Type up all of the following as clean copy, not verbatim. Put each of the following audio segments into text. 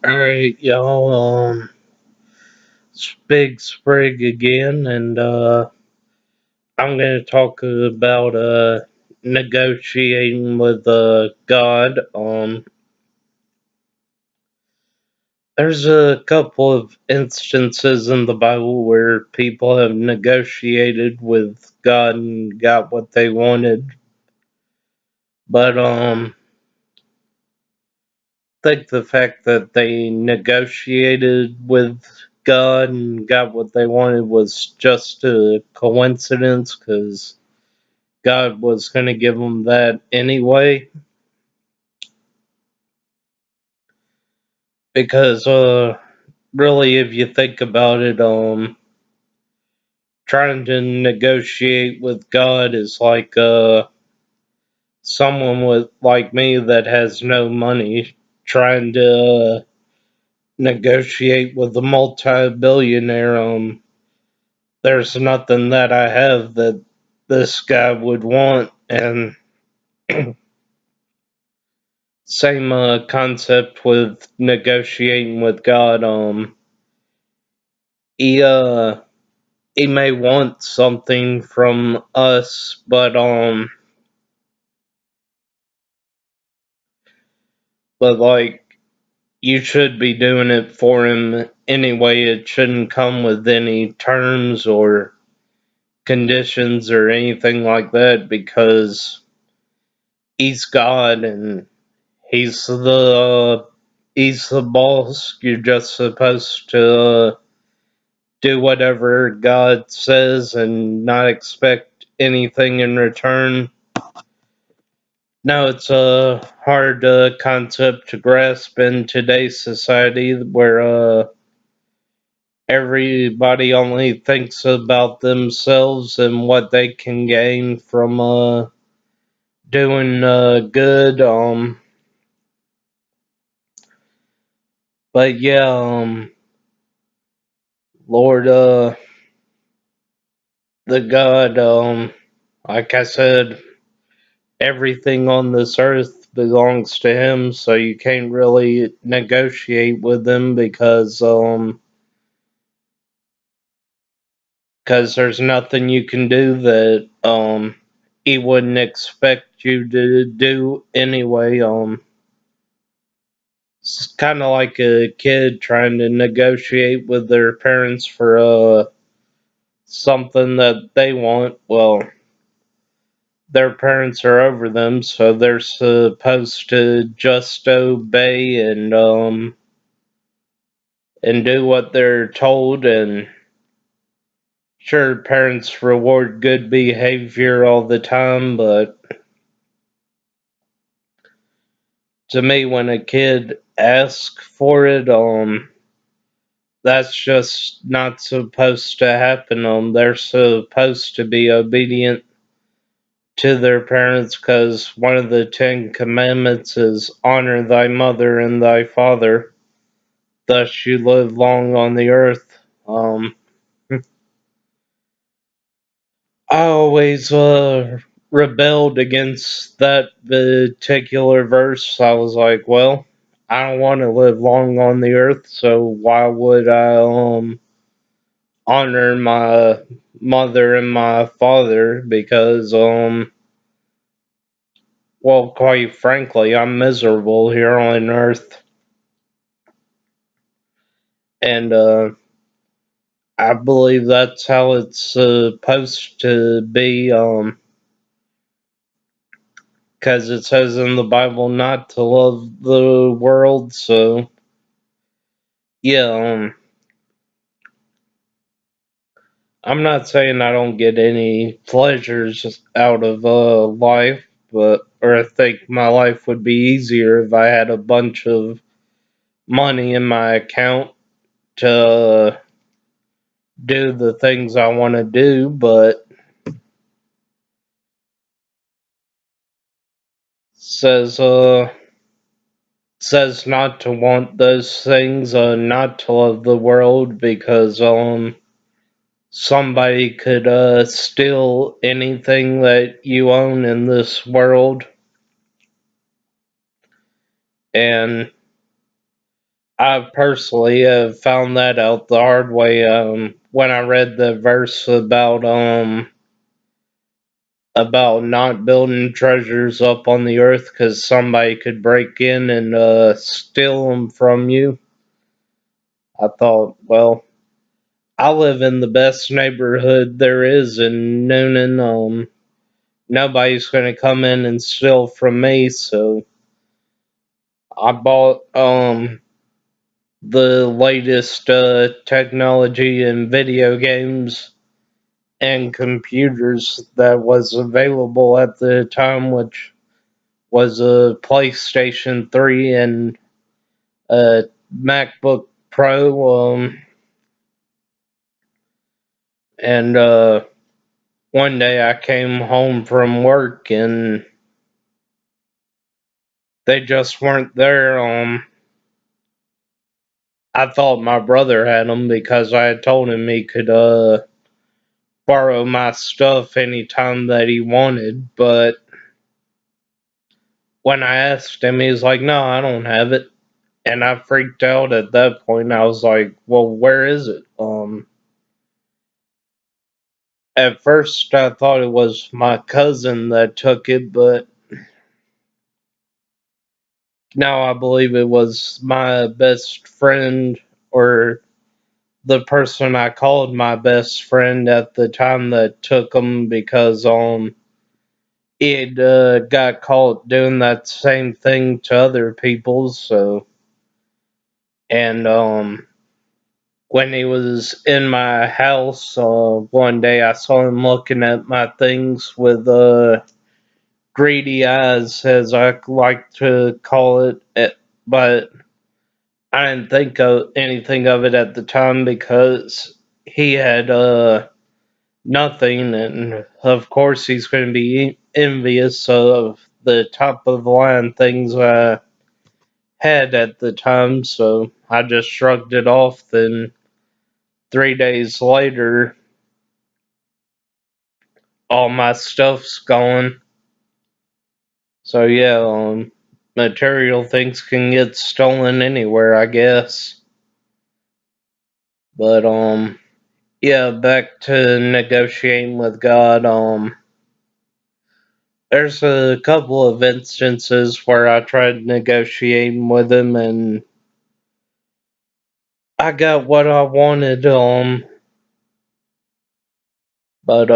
Alright, y'all, it's Big Sprigg again, and I'm gonna talk about negotiating with God. There's a couple of instances in the Bible where people have negotiated with God and got what they wanted, but think the fact that they negotiated with God and got what they wanted was just a coincidence because God was going to give them that anyway. Because, really, if you think about it, trying to negotiate with God is like, someone with like me that has no money trying to negotiate with a multi-billionaire. There's nothing that I have that this guy would want, and same concept with negotiating with God. He he may want something from us, but like you should be doing it for him anyway. It shouldn't come with any terms or conditions or anything like that because he's God and he's the boss. You're just supposed to do whatever God says and not expect anything in return. No, it's a hard concept to grasp in today's society where everybody only thinks about themselves and what they can gain from doing good. But yeah, Lord, the God, like I said, everything on this earth belongs to him, so you can't really negotiate with him because there's nothing you can do that he wouldn't expect you to do anyway. It's kind of like a kid trying to negotiate with their parents for something that they want. Well, their parents are over them, so they're supposed to just obey and do what they're told. And sure, parents reward good behavior all the time, but to me, when a kid asks for it, that's just not supposed to happen. They're supposed to be obedient to their parents because one of the Ten Commandments is honor thy mother and thy father, thus you live long on the earth. I always rebelled against that particular verse. I was like, well, I don't want to live long on the earth, so why would I honor my mother and my father? Because well, quite frankly, I'm miserable here on earth, and I believe that's how it's supposed to be. Because it says in the Bible not to love the world. So yeah, I'm not saying I don't get any pleasures out of life, but or I think my life would be easier if I had a bunch of money in my account to do the things I want to do. But says says not to want those things, not to love the world because somebody could steal anything that you own in this world, and I personally have found that out the hard way when I read the verse about not building treasures up on the earth because somebody could break in and steal them from you. I thought, well, I live in the best neighborhood there is in Noonan. Nobody's going to come in and steal from me, so I bought the latest technology in video games and computers that was available at the time, which was a PlayStation 3 and a MacBook Pro. And one day I came home from work and they just weren't there. I thought my brother had them because I had told him he could borrow my stuff anytime that he wanted, but when I asked him, he was like, "No, I don't have it." And I freaked out at that point. I was like, "Well, where is it?" At first I thought it was my cousin that took it, but now I believe it was my best friend or the person I called my best friend at the time that took them because it got caught doing that same thing to other people. So and when he was in my house one day, I saw him looking at my things with greedy eyes, as I like to call it. But I didn't think of anything of it at the time because he had nothing, and of course he's going to be envious of the top of the line things I had at the time. So I just shrugged it off. Then 3 days later, all my stuff's gone. So yeah, material things can get stolen anywhere, I guess. But yeah, back to negotiating with God. There's a couple of instances where I tried negotiating with him and I got what I wanted. But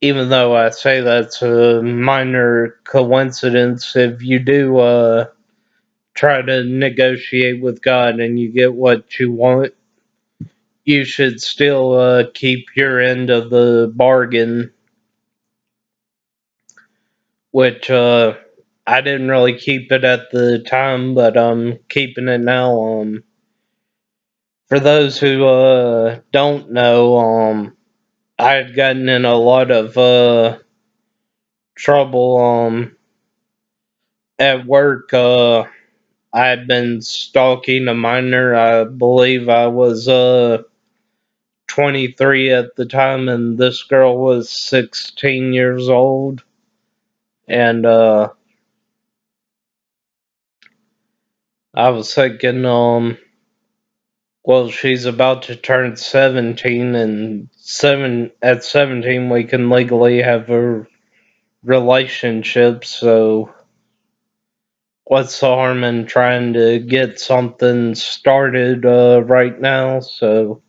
even though I say that's a minor coincidence, if you do try to negotiate with God and you get what you want, you should still keep your end of the bargain, which I didn't really keep it at the time, but I'm keeping it now. For those who don't know, I had gotten in a lot of trouble at work. I had been stalking a minor. I believe I was 23 at the time, and this girl was 16 years old. And I was thinking, well, she's about to turn 17, and at 17 we can legally have a relationship. So what's the harm in trying to get something started right now? So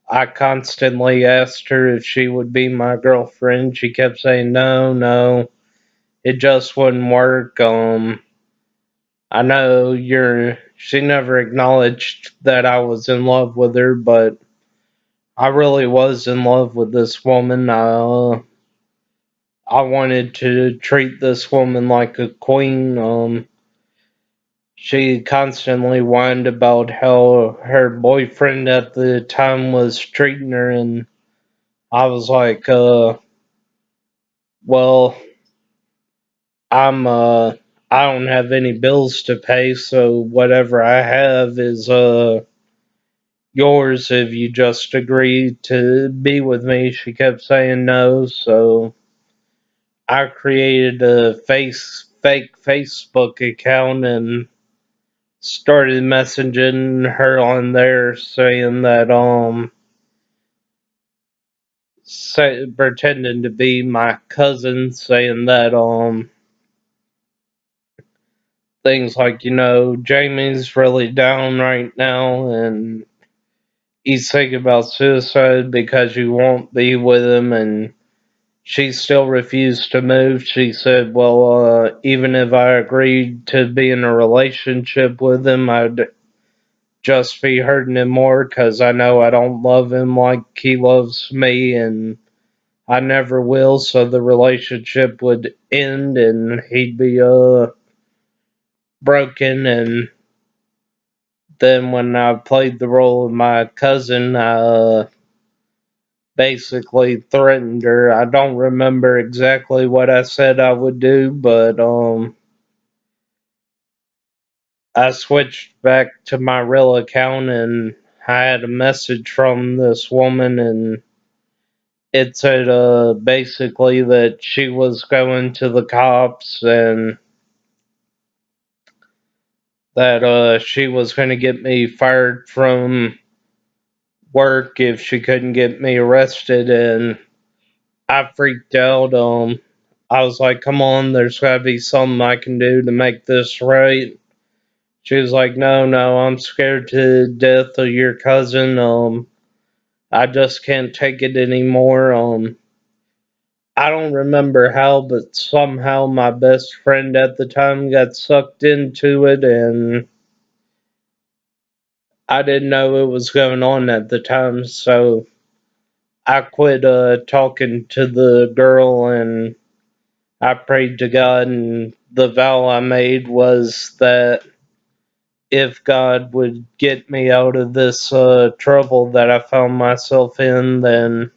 I constantly asked her if she would be my girlfriend. She kept saying no, no, it just wouldn't work. I know you're. She never acknowledged that I was in love with her, but I really was in love with this woman. I wanted to treat this woman like a queen. She constantly whined about how her boyfriend at the time was treating her, and I was like, well, I'm I don't have any bills to pay, so whatever I have is yours if you just agree to be with me. She kept saying no, so I created a fake Facebook account and started messaging her on there saying that pretending to be my cousin, saying that things like, Jamie's really down right now and he's thinking about suicide because you won't be with him, and she still refused to move. She said, well, even if I agreed to be in a relationship with him, I'd just be hurting him more because I know I don't love him like he loves me, and I never will. So the relationship would end and he'd be broken. And then when I played the role of my cousin, I basically threatened her. I don't remember exactly what I said I would do, but I switched back to my real account and I had a message from this woman, and it said basically that she was going to the cops and that she was going to get me fired from work if she couldn't get me arrested. And I freaked out. I was like, come on, there's got to be something I can do to make this right. She was like, no, no, I'm scared to death of your cousin. I just can't take it anymore. I don't remember how, but somehow my best friend at the time got sucked into it, and I didn't know it was going on at the time, so I quit talking to the girl, and I prayed to God, and the vow I made was that if God would get me out of this trouble that I found myself in, then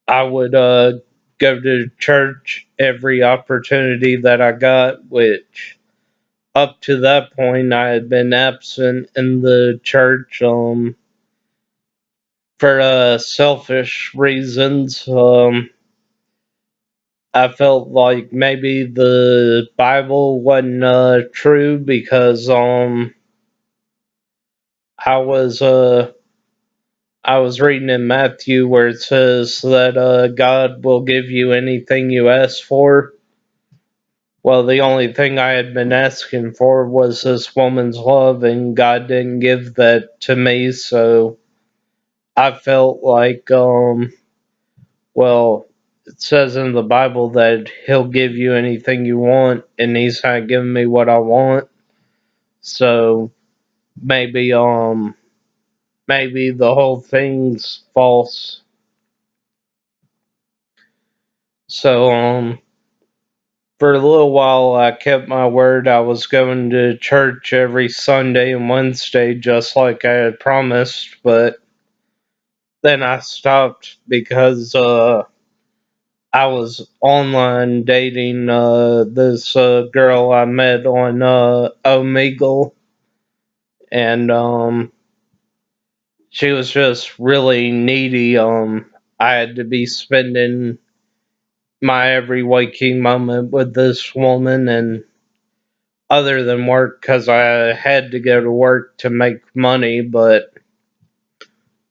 I would go to church every opportunity that I got, which up to that point I had been absent in the church for selfish reasons. I felt like maybe the Bible wasn't true because I was uh I was reading in Matthew where it says that God will give you anything you ask for. Well, the only thing I had been asking for was this woman's love, and God didn't give that to me, so I felt like, well, it says in the Bible that He'll give you anything you want, and He's not giving me what I want, so maybe, maybe the whole thing's false. So, for a little while, I kept my word. I was going to church every Sunday and Wednesday, just like I had promised, but then I stopped because I was online dating this girl I met on Omegle, and she was just really needy. I had to be spending my every waking moment with this woman, and other than work, because I had to go to work to make money, but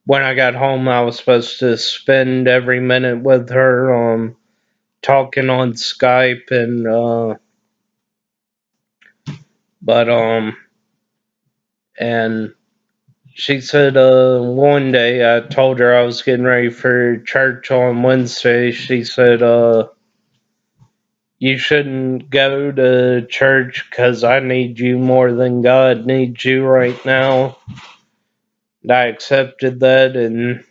when I got home, I was supposed to spend every minute with her, talking on Skype, and but and she said one day I told her I was getting ready for church on Wednesday. She said you shouldn't go to church because I need you more than God needs you right now. And I accepted that, and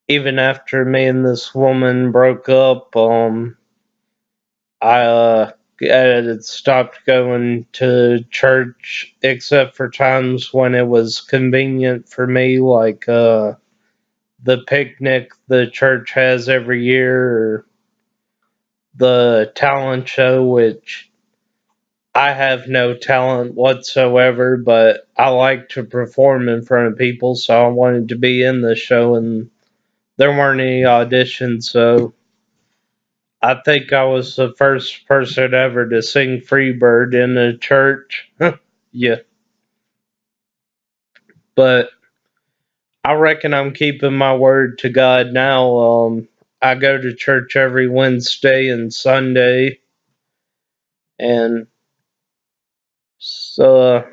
even after me and this woman broke up, I had stopped going to church except for times when it was convenient for me, like the picnic the church has every year, or the talent show, which I have no talent whatsoever, but I like to perform in front of people, so I wanted to be in the show, and there weren't any auditions, so I think I was the first person ever to sing Freebird in a church. Yeah, but I reckon I'm keeping my word to God now. I go to church every Wednesday and Sunday, and so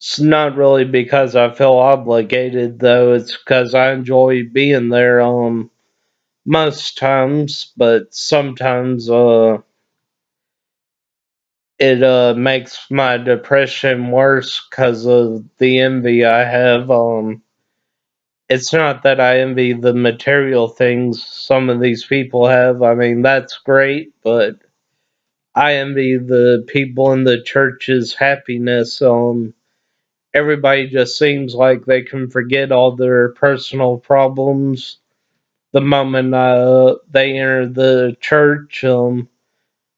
it's not really because I feel obligated, though. It's because I enjoy being there. Most times, but sometimes it makes my depression worse because of the envy I have. It's not that I envy the material things some of these people have. I mean, that's great, but I envy the people in the church's happiness. Everybody just seems like they can forget all their personal problems the moment they enter the church,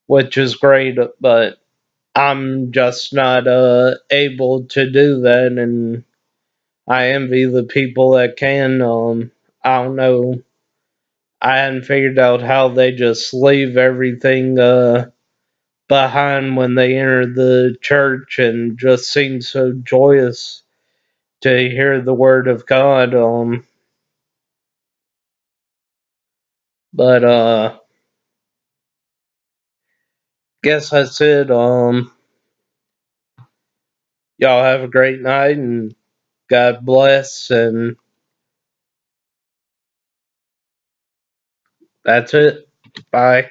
which is great, but I'm just not able to do that, and I envy the people that can. I don't know. I hadn't figured out how they just leave everything behind when they enter the church and just seem so joyous to hear the word of God. But guess that's it. Y'all have a great night and God bless, and that's it. Bye.